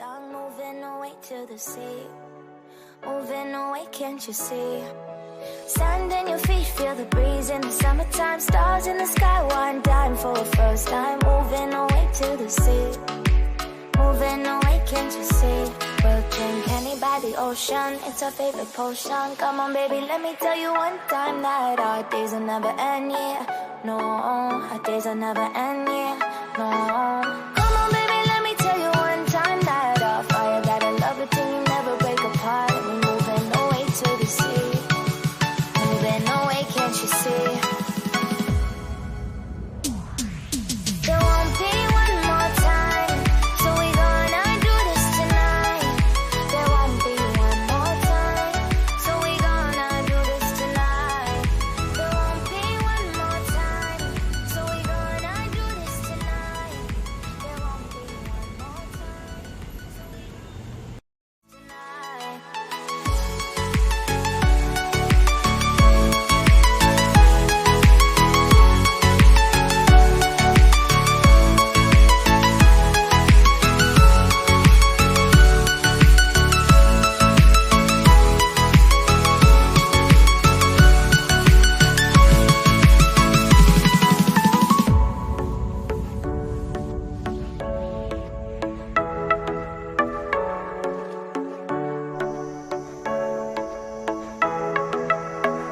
young, moving away to the sea. Moving away, can't you see? Sand in your feet, feel the breeze in the summertime. Stars in the sky, one dime for a first time. Moving away to the sea. Moving away, can't you see? We'll drink honey by the ocean, it's our favorite potion. Come on baby, let me tell you one time that our days will never end, yeah. No, our days will never end, yeah. No. Come on baby, let me tell you one time that our fire got a love it till you never break apart. And we moving away to the sea. Moving away, can't you see? There won't be one more time, so we gonna do this tonight. There won't be one more time, so we gonna do this tonight. There won't be one more time, so we gonna do this tonight. There won't be one more time, so we tonight.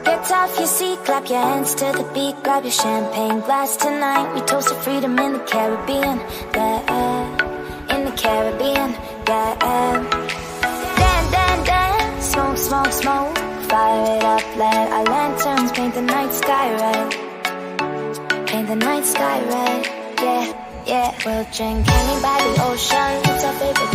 Get off your seat, clap your hands to the beat. Grab your champagne glass tonight. We toast to freedom in the Caribbean, yeah. In the Caribbean, yeah. Dance, dance, dance, smoke, smoke, smoke. Fire it up, let our lanterns paint the night sky red. Paint the night sky red, yeah, yeah. We'll drink honey by the ocean, it's our favorite